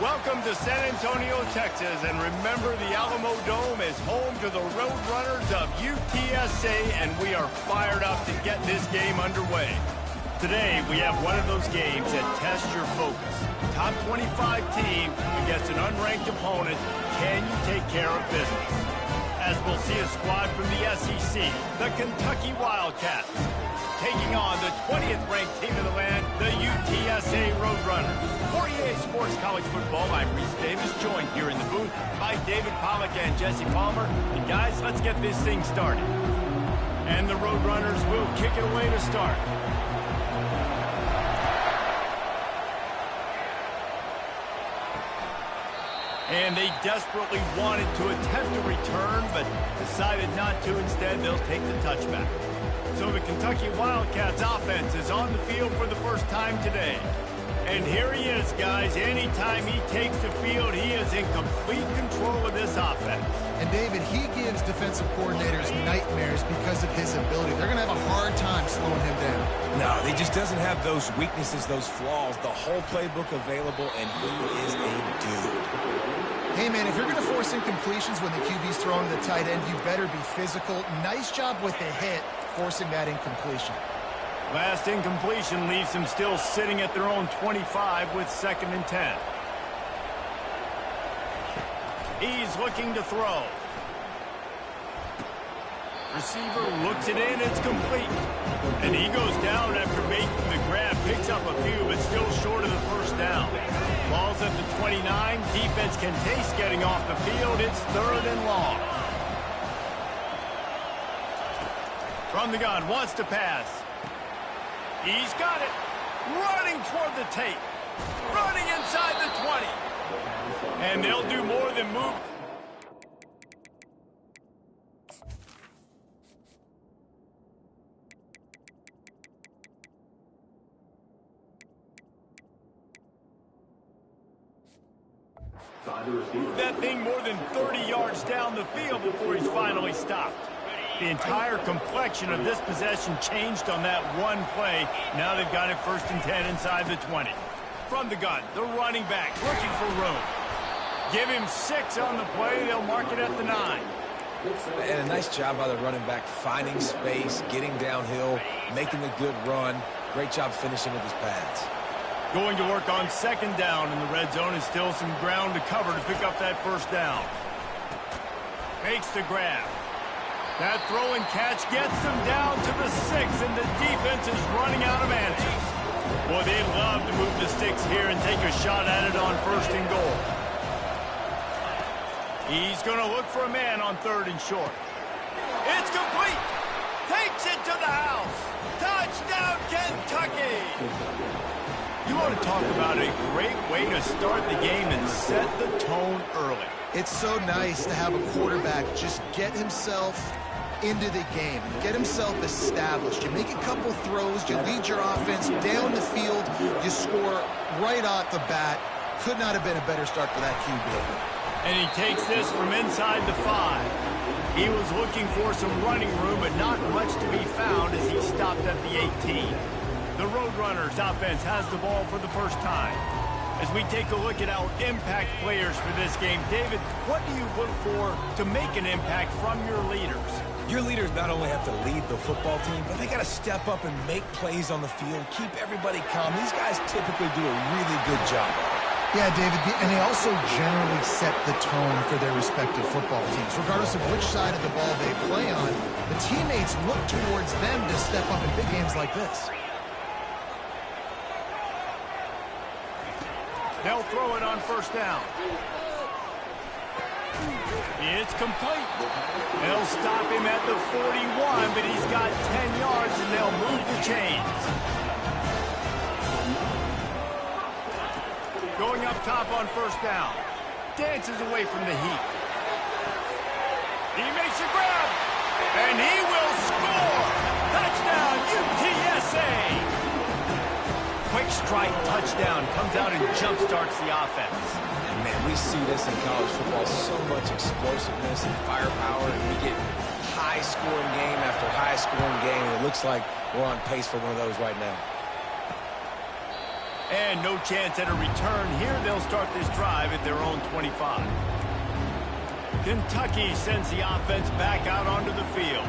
Welcome to San Antonio, Texas, and remember the Alamo Dome is home to the Roadrunners of UTSA, and we are fired up to get this game underway. Today, we have one of those games that tests your focus. Top 25 team against an unranked opponent. Can you take care of business? As we'll see a squad from the SEC, the Kentucky Wildcats, taking on the 20th ranked team in the land, the UTSA Roadrunners. For EA Sports College Football, I'm Reese Davis, joined here in the booth by David Pollack and Jesse Palmer. And guys, let's get this thing started. And the Roadrunners will kick it away to start. And they desperately wanted to attempt a return, but decided not to. Instead, they'll take the touchback. So the Kentucky Wildcats offense is on the field for the first time today. And here he is, guys. Anytime he takes the field, he is in complete control of this offense. And David, he gives defensive coordinators nightmares because of his ability. They're going to have a hard time slowing him down. No, he just doesn't have those weaknesses, those flaws. The whole playbook available, and he is a dude. Hey, man, if you're going to force incompletions when the QB's throwing to the tight end, you better be physical. Nice job with the hit, forcing that incompletion. Last incompletion leaves them still sitting at their own 25 with 2nd and 10. He's looking to throw. Receiver looks it in, it's complete. And he goes down after making the grab, picks up a few, but still short of the first down. Ball's at the 29. Defense can taste getting off the field. It's 3rd and long. From the gun, wants to pass. He's got it. Running toward the tape. Running inside the 20. And they'll do more than move. That thing more than 30 yards down the field before he's finally stopped. The entire complexion of this possession changed on that one play. Now they've got it 1st and 10 inside the 20. From the gun, the running back looking for room. Give him 6 on the play. They'll mark it at the 9. And a nice job by the running back, finding space, getting downhill, making a good run. Great job finishing with his pads. Going to work on 2nd down in the red zone. Is still some ground to cover to pick up that 1st down. Makes the grab. That throw and catch gets them down to the 6, and the defense is running out of answers. Boy, they love to move the sticks here and take a shot at it on 1st and goal. He's going to look for a man on 3rd and short. It's complete. Takes it to the house. Touchdown, Kentucky. You want to talk about a great way to start the game and set the tone early. It's so nice to have a quarterback just get himself into the game, get himself established. You make a couple throws, you lead your offense down the field, you score right off the bat. Could not have been a better start for that QB. And he takes this from inside the 5. He was looking for some running room, but not much to be found as he stopped at the 18. The Roadrunners offense has the ball for the first time. As we take a look at our impact players for this game, David, what do you look for to make an impact from your leaders? Your leaders not only have to lead the football team, but they got to step up and make plays on the field, keep everybody calm. These guys typically do a really good job. Yeah, David, and they also generally set the tone for their respective football teams. Regardless of which side of the ball they play on, the teammates look towards them to step up in big games like this. They'll throw it on 1st down. It's complete. They'll stop him at the 41, but he's got 10 yards, and they'll move the chains. Going up top on 1st down. Dances away from the heat. He makes a grab, and he will score. Touchdown, UTSA. Quick strike touchdown comes out and jump-starts the offense. And, man, we see this in college football, so much explosiveness and firepower, and we get high-scoring game after high-scoring game, and it looks like we're on pace for one of those right now. And no chance at a return here. They'll start this drive at their own 25. Kentucky sends the offense back out onto the field.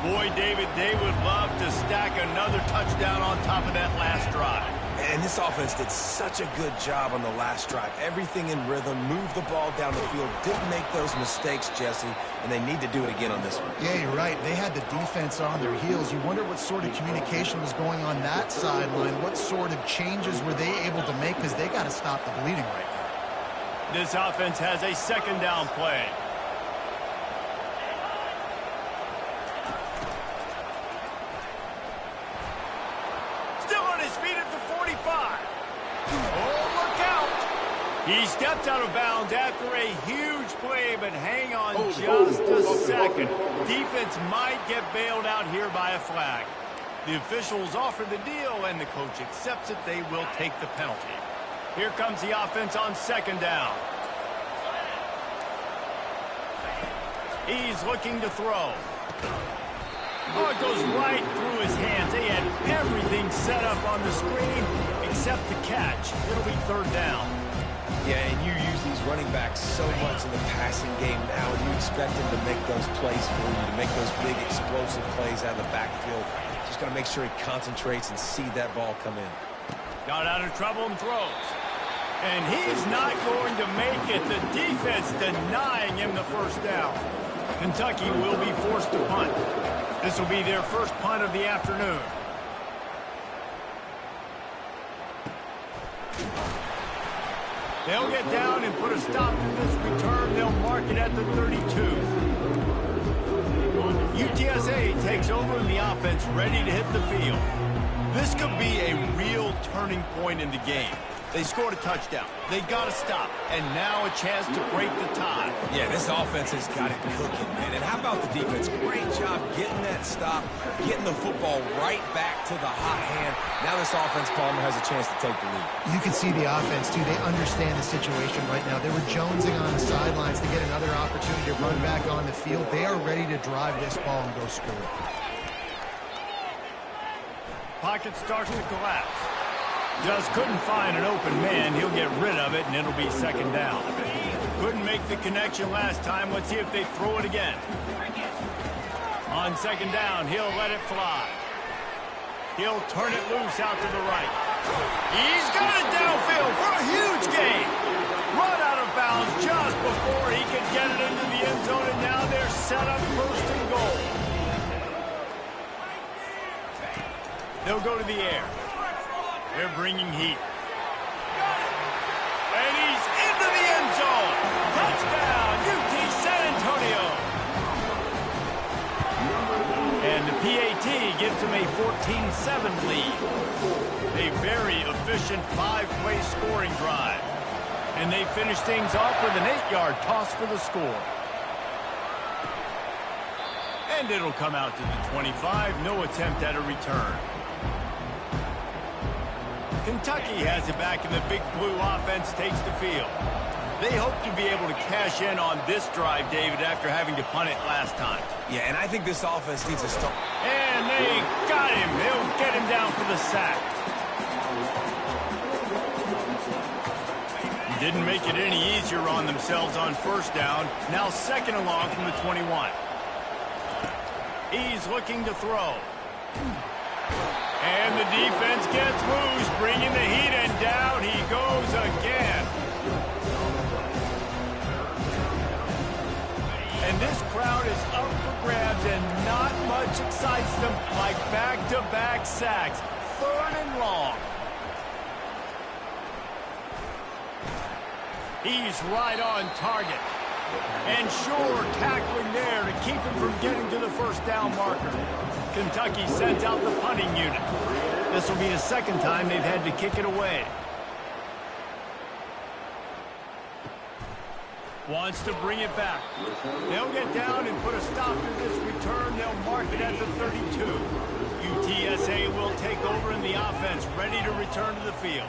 Boy, David, they would love to stack another touchdown on top of that last drive. And this offense did such a good job on the last drive. Everything in rhythm, moved the ball down the field, didn't make those mistakes, Jesse, and they need to do it again on this one. Yeah, you're right. They had the defense on their heels. You wonder what sort of communication was going on that sideline. What sort of changes were they able to make, because they got to stop the bleeding right now. This offense has a second down play. He stepped out of bounds after a huge play, but hang on just a second. Defense might get bailed out here by a flag. The officials offer the deal, and the coach accepts it. They will take the penalty. Here comes the offense on second down. He's looking to throw. Oh, it goes right through his hands. They had everything set up on the screen except the catch. It'll be third down. Yeah, and you use these running backs so much in the passing game now, and you expect them to make those plays for you, to make those big explosive plays out of the backfield. Just got to make sure he concentrates and see that ball come in. Got out of trouble and throws. And he's not going to make it. The defense denying him the first down. Kentucky will be forced to punt. This will be their first punt of the afternoon. They'll get down and put a stop to this return. They'll mark it at the 32. UTSA takes over in the offense, ready to hit the field. This could be a real turning point in the game. They scored a touchdown. They got to stop. And now a chance to break the tie. Yeah, this offense has got it cooking, man. And how about the defense? Great job getting that stop, getting the football right back to the hot hand. Now this offense, Palmer, has a chance to take the lead. You can see the offense, too. They understand the situation right now. They were jonesing on the sidelines to get another opportunity to run back on the field. They are ready to drive this ball and go score. Pocket starts to collapse. Just couldn't find an open man. He'll get rid of it, and it'll be second down. Couldn't make the connection last time. Let's see if they throw it again. On second down, he'll let it fly. He'll turn it loose out to the right. He's got it downfield for a huge gain. Run out of bounds just before he could get it into the end zone, and now they're set up first and goal. They'll go to the air. They're bringing heat. And he's into the end zone. Touchdown, UT San Antonio. And the PAT gives them a 14-7 lead. A very efficient 5-play scoring drive. And they finish things off with an 8-yard toss for the score. And it'll come out to the 25. No attempt at a return. Kentucky has it back, and the big blue offense takes the field. They hope to be able to cash in on this drive, David, after having to punt it last time. Yeah, and I think this offense needs a start. And they got him. They'll get him down for the sack. Didn't make it any easier on themselves on first down. Now second along from the 21. He's looking to throw. And the defense gets loose, bringing the heat, and down he goes again. And this crowd is up for grabs, and not much excites them like back-to-back sacks. Third and long. He's right on target. And sure, tackling there to keep him from getting to the first down marker. Kentucky sends out the punting unit. This will be the second time they've had to kick it away. Wants to bring it back. They'll get down and put a stop to this return. They'll mark it at the 32. UTSA will take over in the offense, ready to return to the field.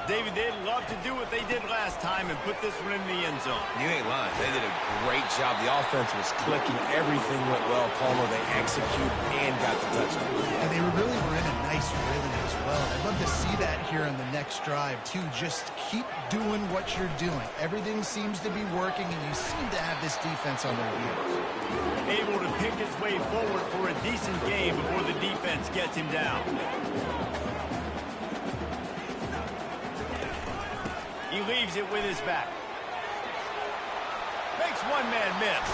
David, they'd love to do what they did last time and put this one in the end zone. You ain't lying. They did a great job. The offense was clicking. Everything went well, Palmer. They executed and got the touchdown. And they really were in a nice rhythm as well. I'd love to see that here on the next drive, too. Just keep doing what you're doing. Everything seems to be working, and you seem to have this defense on their heels. Able to pick his way forward for a decent game before the defense gets him down. He leaves it with his back. Makes one man miss.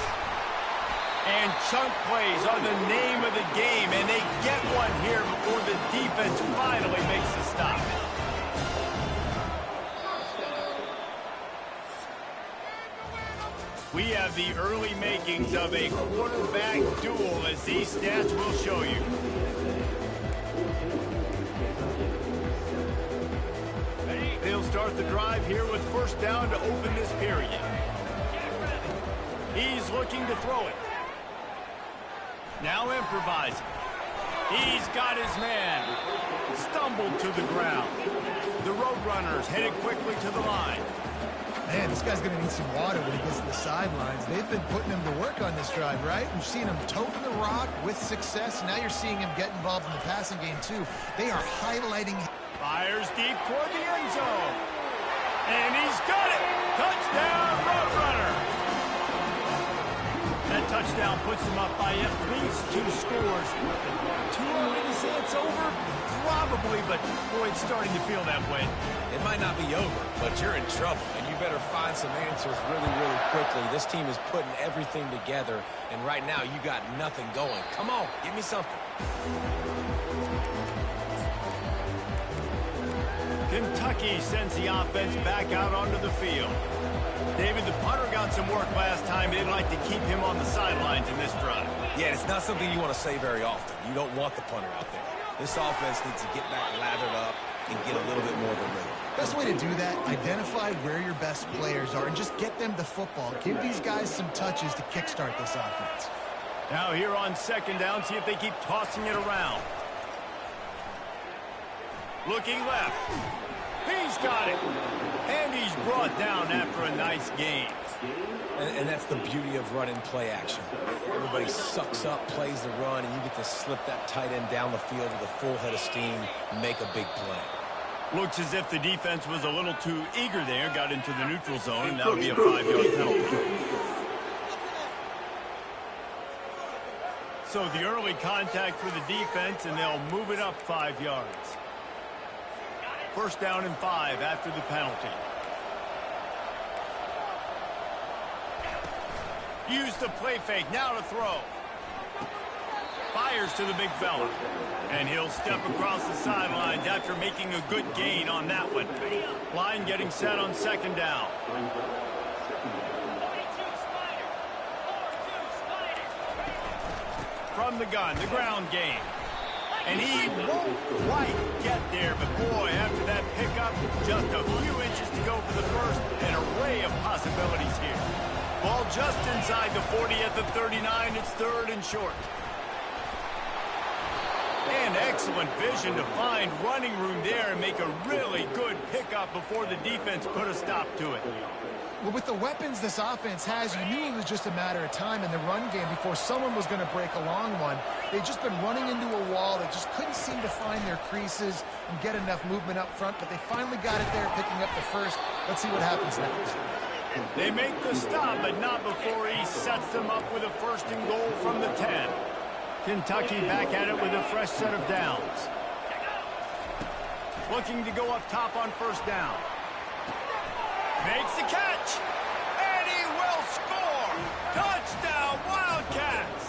And chunk plays are the name of the game, and they get one here before the defense finally makes the stop. We have the early makings of a quarterback duel, as these stats will show you. They'll start the drive here with first down to open this period. He's looking to throw it. Now improvising. He's got his man. Stumbled to the ground. The Roadrunners headed quickly to the line. Man, this guy's going to need some water when he gets to the sidelines. They've been putting him to work on this drive, right? We've seen him toting the rock with success. Now you're seeing him get involved in the passing game, too. They are highlighting. Fires deep toward the end zone. And he's got it. Touchdown, Roadrunner. That touchdown puts them up by at least 2 scores. Too early to say it's over? Probably, but boy, it's starting to feel that way. It might not be over, but you're in trouble, and you better find some answers really, really quickly. This team is putting everything together, and right now you got nothing going. Come on, give me something. Kentucky sends the offense back out onto the field. David, the punter got some work last time. They'd like to keep him on the sidelines in this drive. Yeah, it's not something you want to say very often. You don't want the punter out there. This offense needs to get back lathered up and get a little bit more of a rhythm. Best way to do that, identify where your best players are and just get them the football. Give these guys some touches to kickstart this offense. Now here on second down, see if they keep tossing it around. Looking left. He's got it. And he's brought down after a nice gain. And that's the beauty of running play action. Everybody sucks up, plays the run, and you get to slip that tight end down the field with a full head of steam and make a big play. Looks as if the defense was a little too eager there, got into the neutral zone, and that would be a 5-yard penalty. So the early contact for the defense, and they'll move it up 5 yards. First down and 5 after the penalty. Use the play fake, now to throw. Fires to the big fella. And he'll step across the sidelines after making a good gain on that one. Line getting set on second down. From the gun, the ground game. And he won't quite get there, but boy, after that pickup, just a few inches to go for the first. An array of possibilities here. Ball just inside the 40 at the 39. It's third and short. And excellent vision to find running room there and make a really good pickup before the defense put a stop to it. Well, with the weapons this offense has, you knew it was just a matter of time in the run game before someone was going to break a long one. They've just been running into a wall. They just couldn't seem to find their creases and get enough movement up front, but they finally got it there, picking up the first. Let's see what happens next. They make the stop, but not before he sets them up with a first and goal from the 10. Kentucky back at it with a fresh set of downs. Looking to go up top on first down. Makes the catch, and he will score! Touchdown, Wildcats!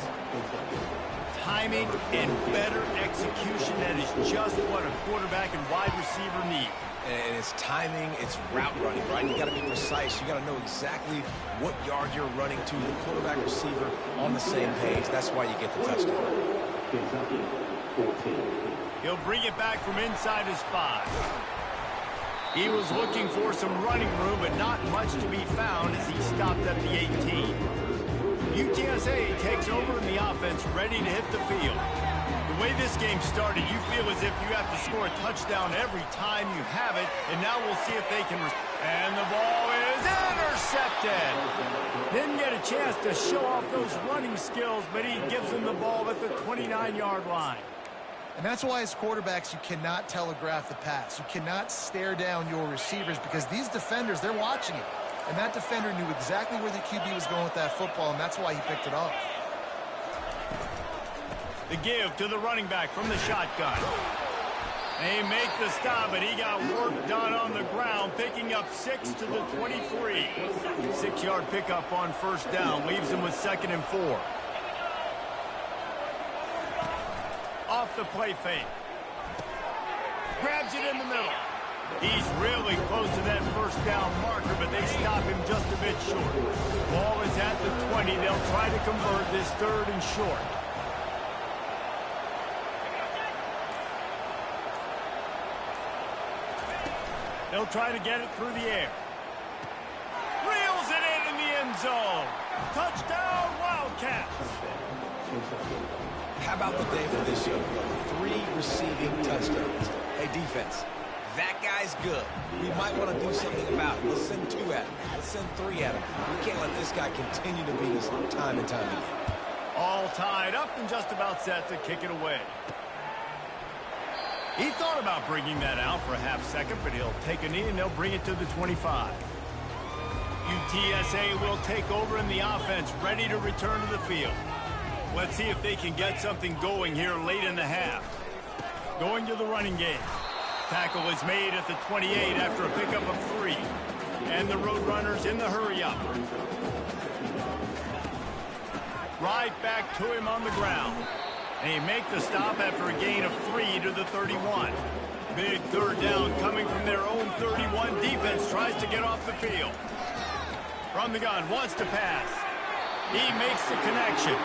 Timing and better execution, that is just what a quarterback and wide receiver need. And it's timing, it's route running, right? You got to be precise. You got to know exactly what yard you're running to. The quarterback receiver on the same page. That's why you get the touchdown. He'll bring it back from inside his 5. He was looking for some running room, but not much to be found as he stopped at the 18. UTSA takes over in the offense, ready to hit the field. The way this game started, you feel as if you have to score a touchdown every time you have it, and now we'll see if they can. And the ball is intercepted. Didn't get a chance to show off those running skills, but he gives them the ball at the 29-yard line. And that's why as quarterbacks, you cannot telegraph the pass. You cannot stare down your receivers because these defenders, they're watching it. And that defender knew exactly where the QB was going with that football, and that's why he picked it off. The give to the running back from the shotgun. They make the stop, but he got work done on the ground, picking up 6 to the 23. 6-yard pickup on first down, leaves him with 2nd and 4. Off the play fake. Grabs it in the middle. He's really close to that first down marker, but they stop him just a bit short. Ball is at the 20. They'll try to convert this 3rd and short. They'll try to get it through the air. Reels it in the end zone. Touchdown, Wildcats. How about the day for this young fella? 3 receiving touchdowns. Hey, defense, that guy's good. We might want to do something about it. Let's send 2 at him. Let's send 3 at him. We can't let this guy continue to beat us time and time again. All tied up and just about set to kick it away. He thought about bringing that out for a half second, but he'll take a knee and they'll bring it to the 25. UTSA will take over in the offense, ready to return to the field. Let's see if they can get something going here late in the half. Going to the running game. Tackle is made at the 28 after a pickup of 3. And the Roadrunners in the hurry-up. Right back to him on the ground. They make the stop after a gain of 3 to the 31. Big 3rd down coming from their own 31. Defense tries to get off the field. From the gun, wants to pass. He makes the connection.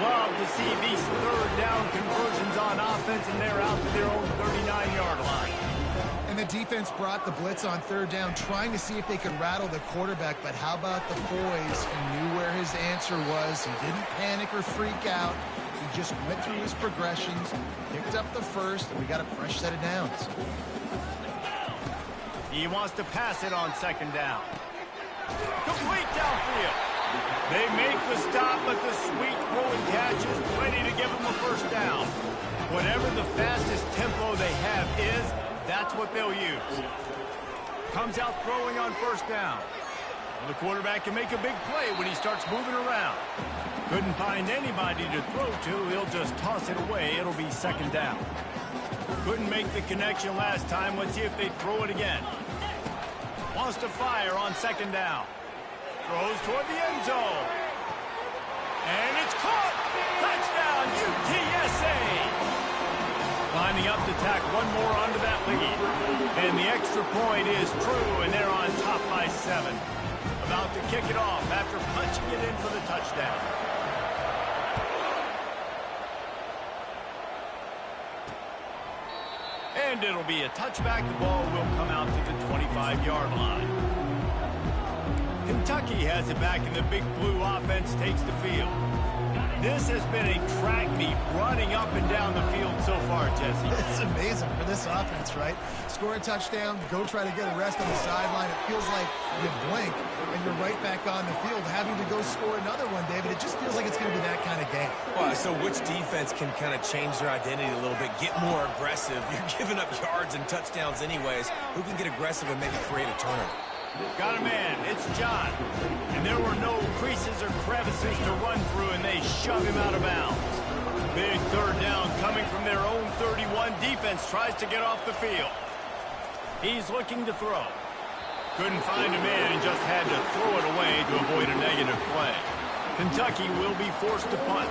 Love to see these 3rd down conversions on offense, and they're out to their own 39-yard line. And the defense brought the blitz on 3rd down, trying to see if they could rattle the quarterback. But how about the boys? He knew where his answer was. He didn't panic or freak out. He just went through his progressions, picked up the 1st, and we got a fresh set of downs. He wants to pass it on 2nd down. Complete downfield. They make the stop, but the sweet throw and catch is plenty to give them a 1st down. Whatever the fastest tempo they have is, that's what they'll use. Comes out throwing on 1st down. Well, the quarterback can make a big play when he starts moving around. Couldn't find anybody to throw to. He'll just toss it away. It'll be 2nd down. Couldn't make the connection last time. Let's see if they throw it again. Wants to fire on 2nd down. Throws toward the end zone. And it's caught. Touchdown, UTSA. Lining up to tack one more onto that lead. And the extra point is true, and they're on top by 7. About to kick it off after punching it in for the touchdown. And it'll be a touchback. The ball will come out to the 25-yard line. Kentucky has it back, and the Big Blue offense takes the field. This has been a track meet running up and down the field so far, Jesse. It's amazing for this offense, right? Score a touchdown, go try to get a rest on the sideline. It feels like you blink, and you're right back on the field having to go score another one, David. It just feels like it's going to be that kind of game. Well, so which defense can kind of change their identity a little bit, get more aggressive? You're giving up yards and touchdowns anyways. Who can get aggressive and maybe create a turnover? Got a man. It's John. And there were no creases or crevices to run through, and they shove him out of bounds. Big 3rd down coming from their own 31. Defense tries to get off the field. He's looking to throw. Couldn't find a man and just had to throw it away to avoid a negative play. Kentucky will be forced to punt.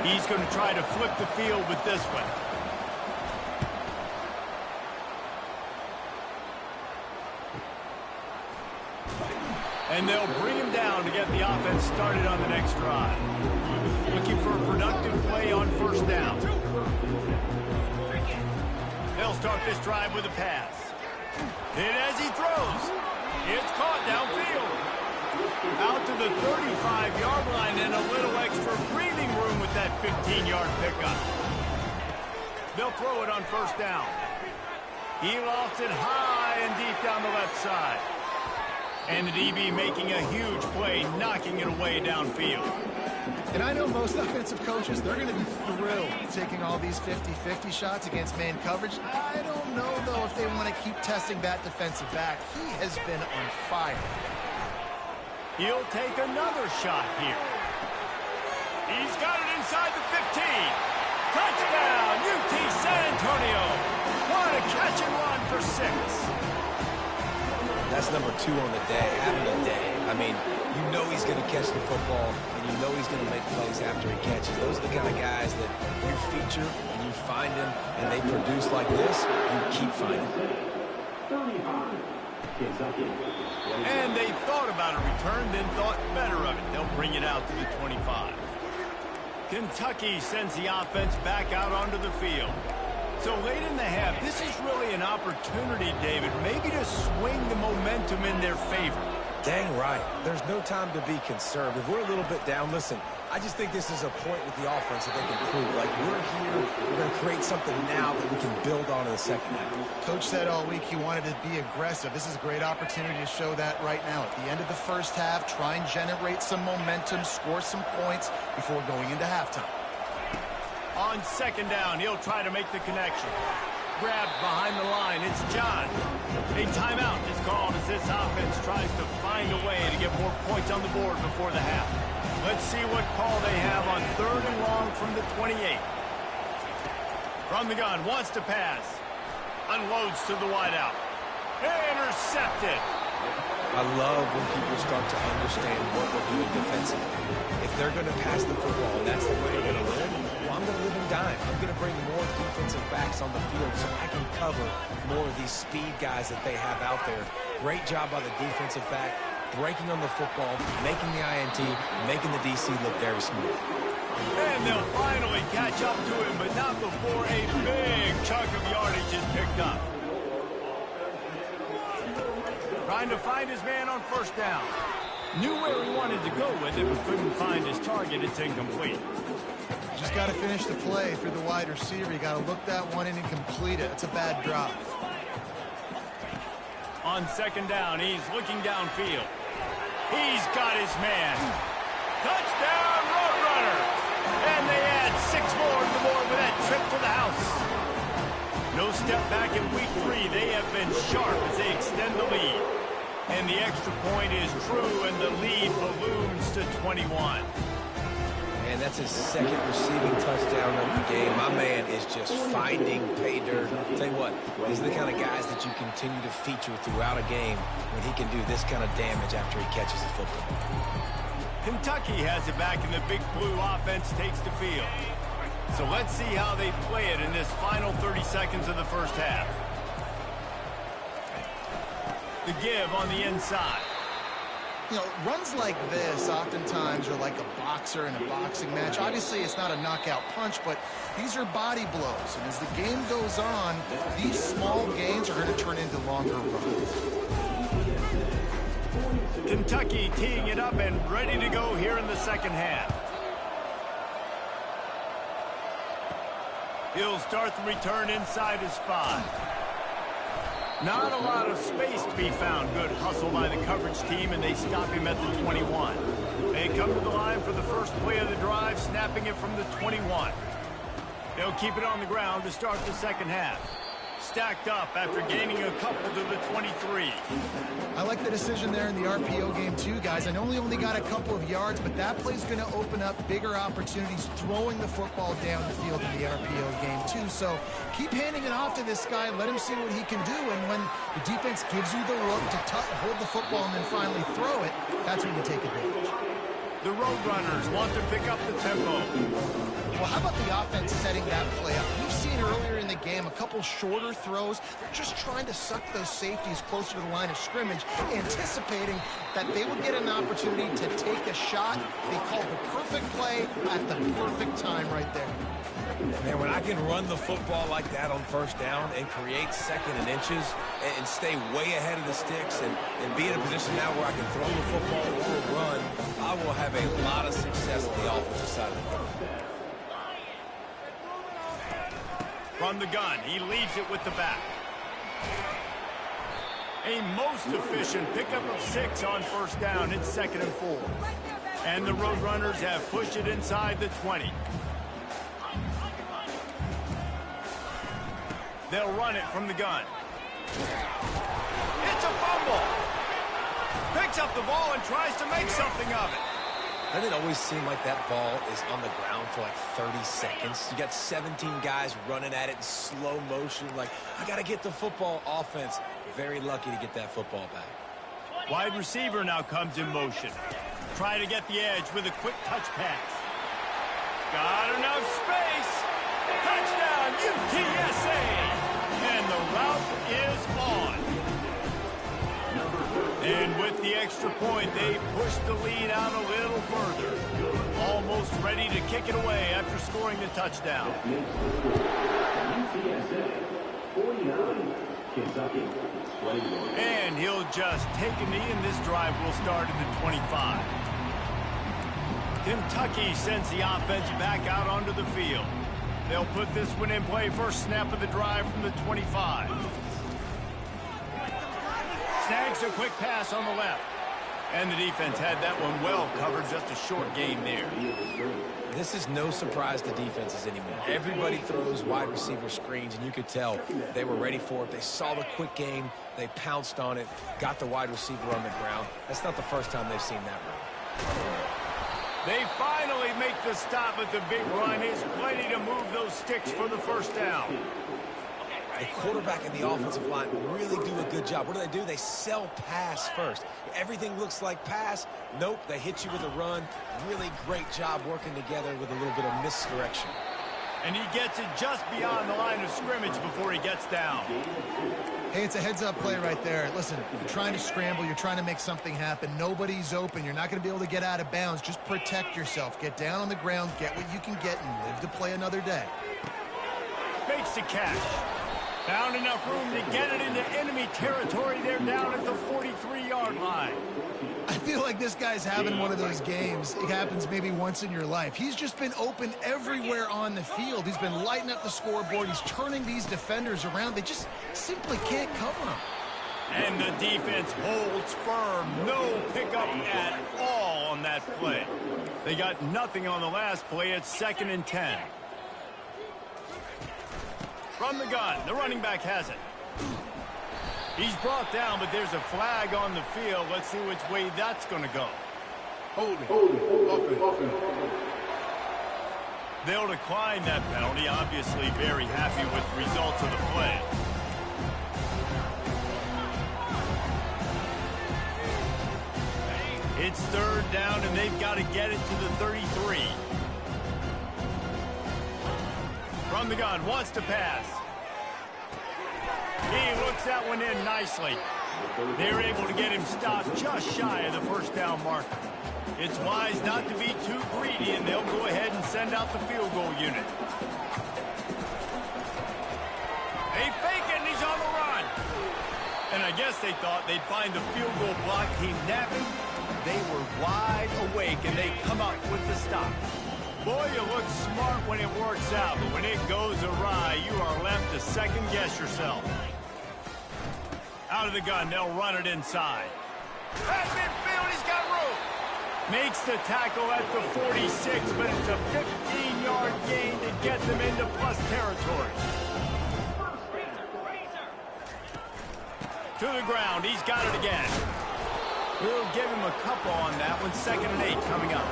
He's going to try to flip the field with this one. And they'll bring him down to get the offense started on the next drive. Looking for a productive play on 1st down. They'll start this drive with a pass. And as he throws, it's caught downfield. Out to the 35-yard line, and a little extra breathing room with that 15-yard pickup. They'll throw it on 1st down. He lofts it high and deep down the left side. And the DB making a huge play, knocking it away downfield. And I know most offensive coaches, they're going to be thrilled taking all these 50-50 shots against man coverage. I don't know, though, if they want to keep testing that defensive back. He has been on fire. He'll take another shot here. He's got it inside the 15. Touchdown, UT San Antonio. What a catch and run for 6. That's number 2 on the day, having a day. I mean, you know he's going to catch the football, and you know he's going to make plays after he catches. Those are the kind of guys that you feature, and you find them, and they produce like this, you keep finding them. And they thought about a return, then thought better of it. They'll bring it out to the 25. Kentucky sends the offense back out onto the field. So late in the half, this is really an opportunity, David, maybe to swing the momentum in their favor. Dang right. There's no time to be concerned. If we're a little bit down, listen, I just think this is a point with the offense that they can prove. Like, we're here, we're going to create something now that we can build on in the second half. Coach said all week he wanted to be aggressive. This is a great opportunity to show that right now. At the end of the first half, try and generate some momentum, score some points before going into halftime. On second down, he'll try to make the connection. Grabbed behind the line, it's John. A timeout is called as this offense tries to find a way to get more points on the board before the half. Let's see what call they have on 3rd and long from the 28. From the gun, wants to pass. Unloads to the wideout. Intercepted. I love when people start to understand what we're doing defensively. If they're going to pass the football and that's the way they're going to live, well, I'm going to live and dime. I'm going to bring more defensive backs on the field so I can cover more of these speed guys that they have out there. Great job by the defensive back, breaking on the football, making the INT, making the DC look very smooth. And they'll finally catch up to him, but not before a big chunk of yardage is picked up. Trying to find his man on 1st down. Knew where he wanted to go with it, but couldn't find his target. It's incomplete. Just got to finish the play for the wide receiver. You got to look that one in and complete it. It's a bad drop. On 2nd down, he's looking downfield. He's got his man. Touchdown, Roadrunner! And they add 6 more to the board with that trip to the house. No step back in week 3. They have been sharp as they extend the lead. And the extra point is true, and the lead balloons to 21. And that's his 2nd receiving touchdown of the game. My man is just finding pay dirt. Tell you what, these are the kind of guys that you continue to feature throughout a game when he can do this kind of damage after he catches the football. Kentucky has it back, and the Big Blue offense takes the field. So let's see how they play it in this final 30 seconds of the first half. The give on the inside. You know, runs like this oftentimes are like a boxer in a boxing match. Obviously, it's not a knockout punch, but these are body blows. And as the game goes on, these small gains are going to turn into longer runs. Kentucky teeing it up and ready to go here in the second half. He'll start the return inside his 5. Not a lot of space to be found. Good hustle by the coverage team, and they stop him at the 21. They come to the line for the first play of the drive, snapping it from the 21. They'll keep it on the ground to start the second half. Stacked up after gaining a couple to the 23. I like the decision there in the RPO game too, guys. I know he only got a couple of yards, but that play's going to open up bigger opportunities throwing the football down the field in the RPO game too. So keep handing it off to this guy. Let him see what he can do. And when the defense gives you the look to hold the football and then finally throw it, that's when you take advantage. The Roadrunners want to pick up the tempo. Well, how about the offense setting that play up? We've seen earlier in the game a couple shorter throws. They're just trying to suck those safeties closer to the line of scrimmage, anticipating that they would get an opportunity to take a shot. They called the perfect play at the perfect time right there. Man, when I can run the football like that on 1st down and create 2nd and inches and stay way ahead of the sticks and be in a position now where I can throw the football or run, I will have a lot of success on the offensive side of the football. From the gun, he leaves it with the back. A most efficient pickup of 6 on 1st down. It's 2nd and 4. And the Roadrunners have pushed it inside the 20. They'll run it from the gun. It's a fumble. Picks up the ball and tries to make something of it. Doesn't it always seem like that ball is on the ground for like 30 seconds? You got 17 guys running at it in slow motion. Like, I got to get the football. Offense, very lucky to get that football back. Wide receiver now comes in motion. Try to get the edge with a quick touch pass. Got enough space. Touchdown, UTSA. And the route is on. And with the extra point, they push the lead out a little further. Almost ready to kick it away after scoring the touchdown. And he'll just take a knee, and this drive will start at the 25. Kentucky sends the offense back out onto the field. They'll put this one in play first snap of the drive from the 25. Snags a quick pass on the left. And the defense had that one well covered, just a short gain there. This is no surprise to defenses anymore. Everybody throws wide receiver screens, and you could tell they were ready for it. They saw the quick game. They pounced on it, got the wide receiver on the ground. That's not the first time they've seen that run. They finally make the stop at the big run. It's plenty to move those sticks for the first down. The quarterback and the offensive line really do a good job. What do? They sell pass first. Everything looks like pass. Nope, they hit you with a run. Really great job working together with a little bit of misdirection. And he gets it just beyond the line of scrimmage before he gets down. Hey, it's a heads-up play right there. Listen, you're trying to scramble. You're trying to make something happen. Nobody's open. You're not going to be able to get out of bounds. Just protect yourself. Get down on the ground, get what you can get, and live to play another day. Makes the catch. Found enough room to get it into enemy territory. They're down at the 43-yard line. I feel like this guy's having one of those games. It happens maybe once in your life. He's just been open everywhere on the field. He's been lighting up the scoreboard. He's turning these defenders around. They just simply can't cover him. And the defense holds firm. No pickup at all on that play. They got nothing on the last play. It's 2nd and 10. From the gun, the running back has it. He's brought down, but there's a flag on the field. Let's see which way that's going to go. Hold it. They'll decline that penalty. Obviously very happy with the results of the play. It's 3rd down, and they've got to get it to the 33. From the gun, wants to pass. He looks that one in nicely. They're able to get him stopped just shy of the first down marker. It's wise not to be too greedy, and they'll go ahead and send out the field goal unit. They fake it, and he's on the run. And I guess they thought they'd find the field goal block team napping. They were wide awake, and they come up with the stop. Boy, you look smart when it works out, but when it goes awry, you are left to second-guess yourself. Out of the gun, they'll run it inside. At midfield, he's got room. Makes the tackle at the 46, but it's a 15-yard gain to get them into plus territory. To the ground, he's got it again. We'll give him a couple on that one. 2nd and 8 coming up.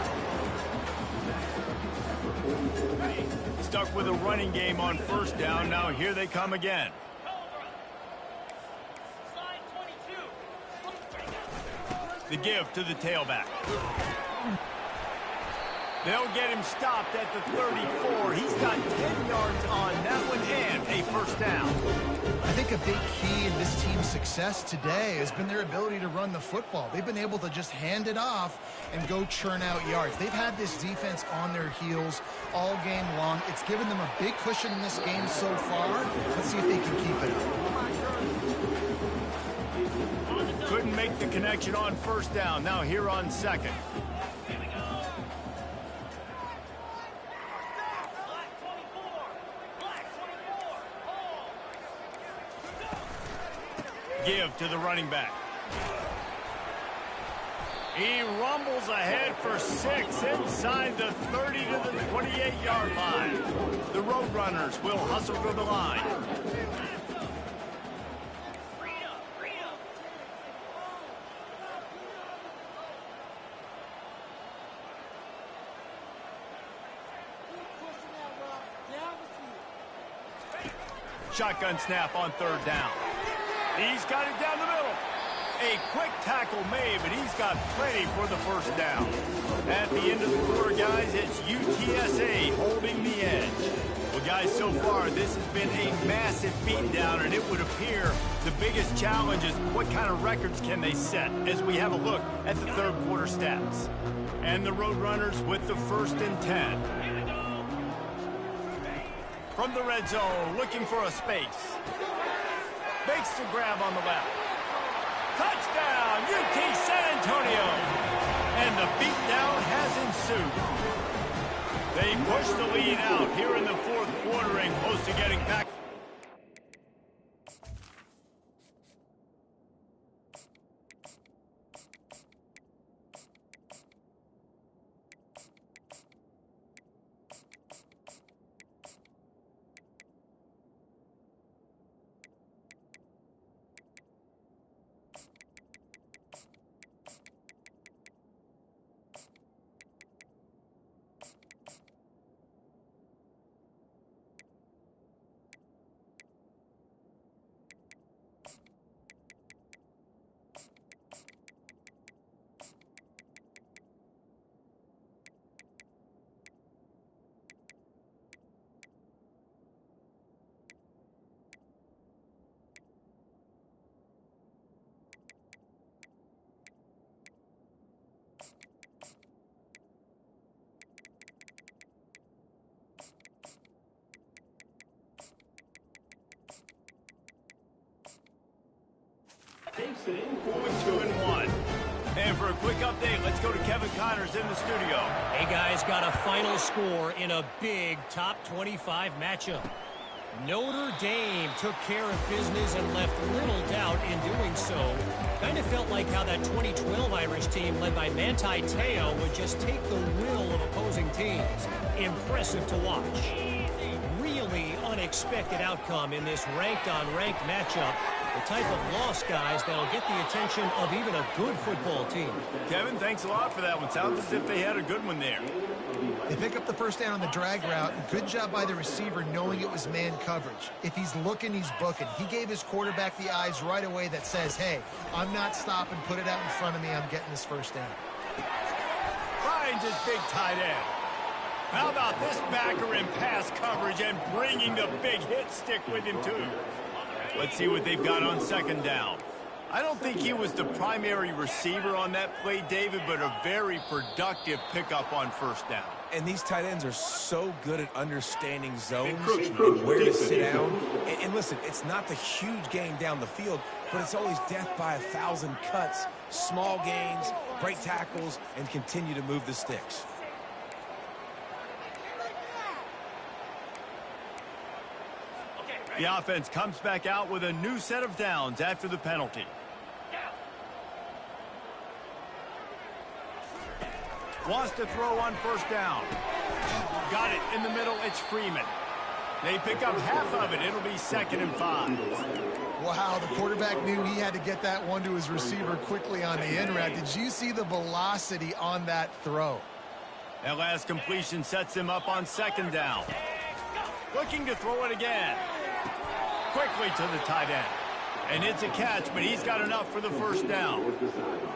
Stuck with a running game on first down. Now here they come again. The give to the tailback. They'll get him stopped at the 34. He's got 10 yards on that one and a first down. I think a big key in this team's success today has been their ability to run the football. They've been able to just hand it off and go churn out yards. They've had this defense on their heels all game long. It's given them a big cushion in this game so far. Let's see if they can keep it up. Couldn't make the connection on first down. Now here on 2nd. Give to the running back. He rumbles ahead for 6 inside the 30 to the 28-yard line. The Roadrunners will hustle to the line. Shotgun snap on 3rd down. He's got it down the middle. A quick tackle made, but he's got plenty for the 1st down. At the end of the quarter, guys, it's UTSA holding the edge. Well, guys, so far, this has been a massive beatdown, and it would appear the biggest challenge is what kind of records can they set as we have a look at the 3rd quarter stats. And the Roadrunners with the 1st and 10. From the red zone, looking for a space. Makes the grab on the left. Touchdown, UT San Antonio! And the beatdown has ensued. They push the lead out here in the 4th quarter and close to getting back. Going 2-1. And for a quick update, let's go to Kevin Connors in the studio. Hey, guys, got a final score in a big top 25 matchup. Notre Dame took care of business and left little doubt in doing so. Kind of felt like how that 2012 Irish team led by Manti Te'o would just take the will of opposing teams. Impressive to watch. Really unexpected outcome in this ranked-on-ranked matchup. The type of loss, guys, that'll get the attention of even a good football team. Kevin, thanks a lot for that one. Sounds as if they had a good one there. They pick up the 1st down on the drag route. Good job by the receiver knowing it was man coverage. If he's looking, he's booking. He gave his quarterback the eyes right away that says, hey, I'm not stopping. Put it out in front of me. I'm getting this 1st down. Finds his big tight end. How about this backer in pass coverage and bringing the big hit stick with him, too? Let's see what they've got on 2nd down. I don't think he was the primary receiver on that play, David, but a very productive pickup on 1st down. And these tight ends are so good at understanding zones and where to sit down. And listen, it's not the huge gain down the field, but it's always death by 1,000 cuts, small gains, break tackles, and continue to move the sticks. The offense comes back out with a new set of downs after the penalty. Wants to throw on 1st down. Got it in the middle. It's Freeman. They pick up half of it. It'll be 2nd and 5. Wow, the quarterback knew he had to get that one to his receiver quickly on the end route. Did you see the velocity on that throw? That last completion sets him up on 2nd down. Looking to throw it again. Quickly to the tight end. And it's a catch, but he's got enough for the 1st down.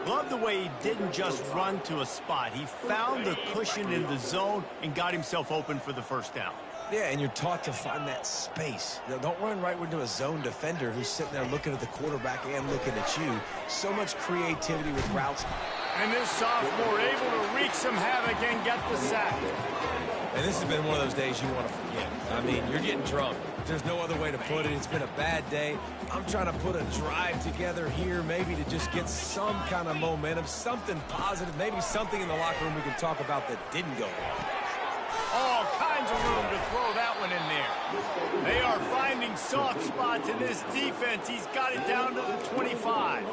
Love the way he didn't just run to a spot. He found the cushion in the zone and got himself open for the 1st down. Yeah, and you're taught to find that space. Now, don't run right into a zone defender who's sitting there looking at the quarterback and looking at you. So much creativity with routes. And this sophomore able to wreak some havoc and get the sack. And this has been one of those days you want to forget. I mean, you're getting drunk. There's no other way to put it. It's been a bad day. I'm trying to put a drive together here, maybe to just get some kind of momentum, something positive, maybe something in the locker room we can talk about that didn't go well. All kinds of room to throw that one in there. They are finding soft spots in this defense. He's got it down to the 25.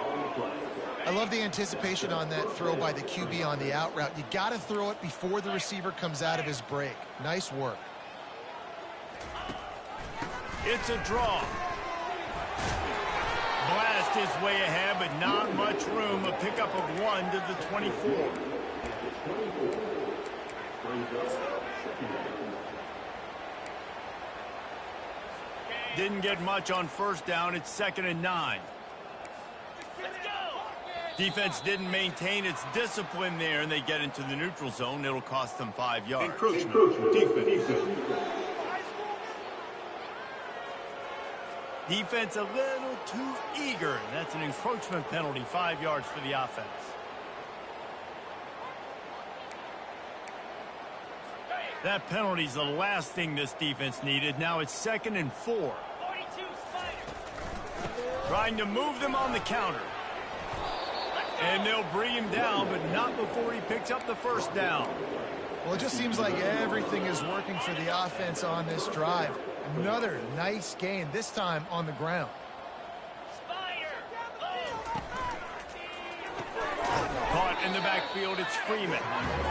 I love the anticipation on that throw by the QB on the out route. You got to throw it before the receiver comes out of his break. Nice work. It's a draw. Blast his way ahead, but not much room. A pickup of 1 to the 24. Didn't get much on first down. It's 2nd and 9. Defense didn't maintain its discipline there, and they get into the neutral zone. It'll cost them 5 yards. Encroachment. Defense. Defense a little too eager. That's an encroachment penalty, 5 yards for the offense. That penalty's the last thing this defense needed. Now it's 2nd and 4. Trying to move them on the counter. And they'll bring him down, but not before he picks up the first down. Well, it just seems like everything is working for the offense on this drive. Another nice gain, this time on the ground. Caught in the backfield, it's Freeman.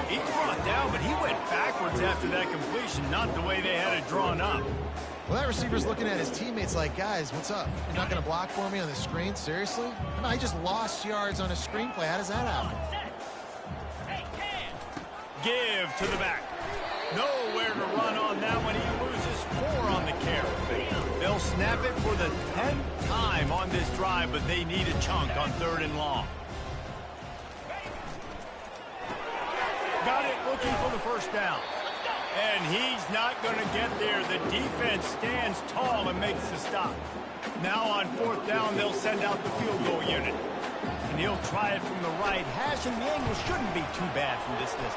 He's brought down, but he went backwards after that completion, not the way they had it drawn up. Well, that receiver's looking at his teammates like, guys, what's up? You're not going to block for me on the screen? Seriously? No, he just lost yards on a screenplay. How does that happen? Give to the back. Nowhere to run on that one. He loses 4 on the carry. They'll snap it for the 10th time on this drive, but they need a chunk on 3rd and long. Got it, looking for the first down. And he's not going to get there. The defense stands tall and makes the stop. Now on 4th down, they'll send out the field goal unit. And he'll try it from the right hash, and the angle shouldn't be too bad from this distance.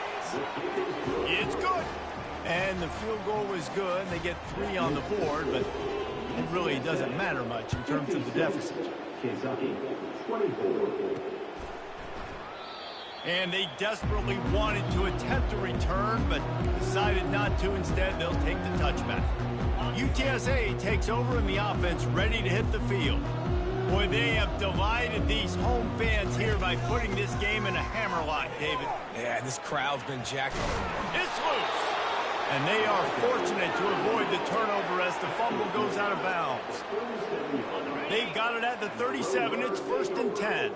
It's good. And the field goal was good. They get 3 on the board, but it really doesn't matter much in terms of the deficit. And they desperately wanted to attempt a return, but decided not to. Instead, they'll take the touchback. UTSA takes over in the offense, ready to hit the field. Boy, they have delighted these home fans here by putting this game in a hammerlock, David. Yeah, this crowd's been jacked up. It's loose. And they are fortunate to avoid the turnover as the fumble goes out of bounds. They've got it at the 37. It's 1st and 10.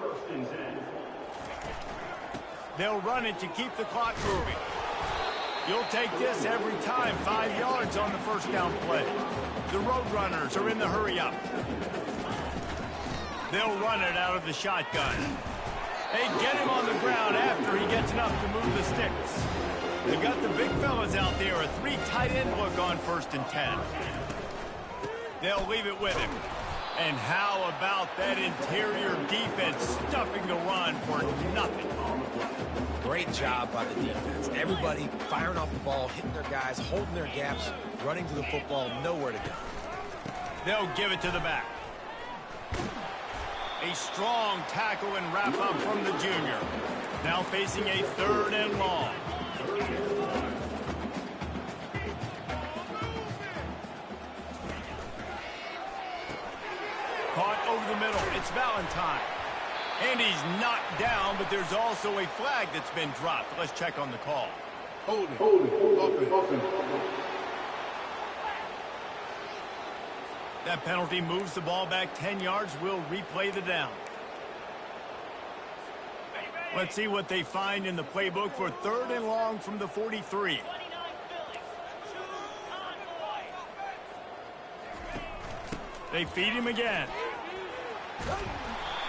They'll run it to keep the clock moving. You'll take this every time. 5 yards on the first down play. The Roadrunners are in the hurry-up. They'll run it out of the shotgun. They get him on the ground after he gets enough to move the sticks. They got the big fellas out there. A 3 tight end look on 1st and 10. They'll leave it with him. And how about that interior defense stuffing the run for nothing? Great job by the defense. Everybody firing off the ball, hitting their guys, holding their gaps, running to the football, nowhere to go. They'll give it to the back. A strong tackle and wrap up from the junior. Now facing a 3rd and long. Caught over the middle. It's Valentine. And he's knocked down, but there's also a flag that's been dropped. Let's check on the call. Hold it. Open. That penalty moves the ball back 10 yards. We'll replay the down. Let's see what they find in the playbook for 3rd and long from the 43. They feed him again.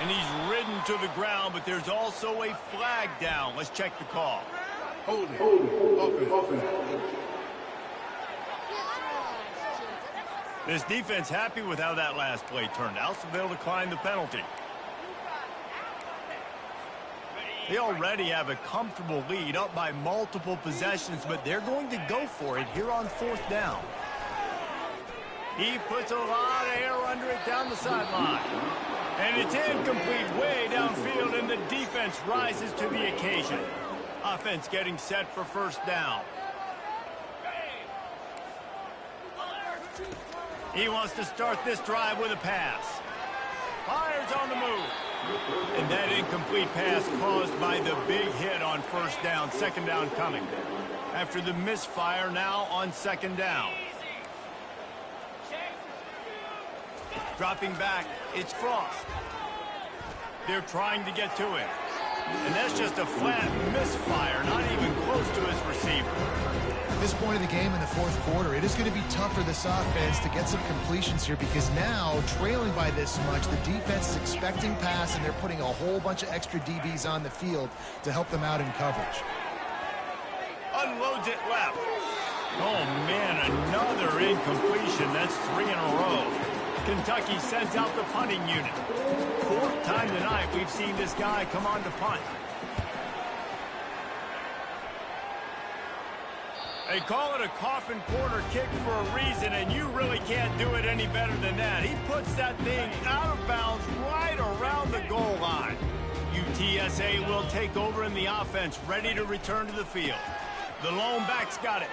And he's ridden to the ground, but there's also a flag down. Let's check the call. Hold it. Open. This defense happy with how that last play turned out, so they'll decline the penalty. They already have a comfortable lead, up by multiple possessions, but they're going to go for it here on 4th down. He puts a lot of air under it down the sideline. And it's incomplete way downfield, and the defense rises to the occasion. Offense getting set for 1st down. He wants to start this drive with a pass. Fires on the move. And that incomplete pass caused by the big hit on first down. Second down coming. After the misfire, now on second down. Dropping back, it's Frost. They're trying to get to him. And that's just a flat misfire, not even close to his receiver. At this point of the game in the fourth quarter, it is going to be tough for this offense to get some completions here because now, trailing by this much, the defense is expecting pass, and they're putting a whole bunch of extra DBs on the field to help them out in coverage. Unloads it left. Oh, man, another incompletion. That's 3 in a row. Kentucky sends out the punting unit. Fourth time tonight we've seen this guy come on to punt. They call it a coffin corner kick for a reason, and you really can't do it any better than that. He puts that thing out of bounds right around the goal line. UTSA will take over in the offense, ready to return to the field. The lone back's got it.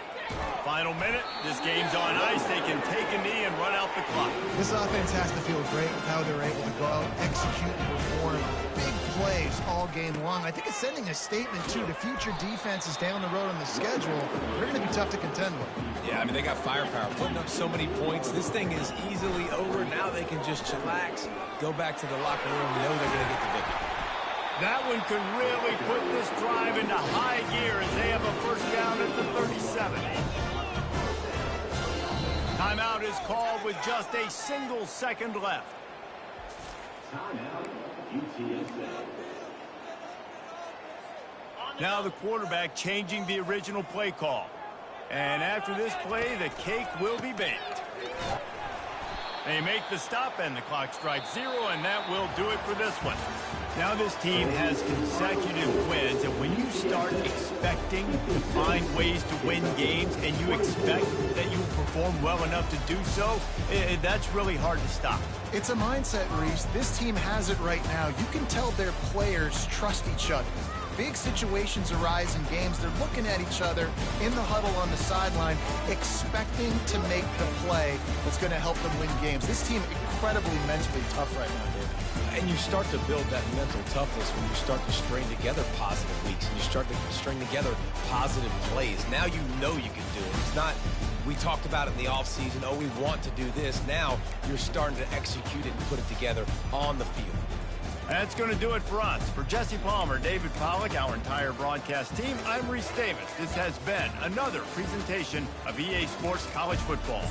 Final minute, this game's on ice. They can take a knee and run out the clock. This offense has to feel great with how they're able to go out, execute, and perform big plays all game long. I think it's sending a statement, too, to future defenses down the road on the schedule. They're going to be tough to contend with. Yeah, I mean, they got firepower, putting up so many points. This thing is easily over. Now they can just chillax, go back to the locker room, know they're going to get the victory. That one could really put this drive into high gear as they have a first down at the 37. Timeout is called with just a single second left. Now the quarterback changing the original play call. And after this play, the cake will be baked. They make the stop, and the clock strikes 0, and that will do it for this one. Now this team has consecutive wins, and when you start expecting to find ways to win games and you expect that you will perform well enough to do so, that's really hard to stop. It's a mindset, Reese. This team has it right now. You can tell their players trust each other. Big situations arise in games. They're looking at each other in the huddle on the sideline, expecting to make the play that's going to help them win games. This team incredibly mentally tough right now, David. And you start to build that mental toughness when you start to string together positive weeks and you start to string together positive plays. Now you know you can do it. It's not, we talked about it in the offseason, oh, we want to do this. Now you're starting to execute it and put it together on the field. That's going to do it for us. For Jesse Palmer, David Pollack, our entire broadcast team, I'm Reese Davis. This has been another presentation of EA Sports College Football.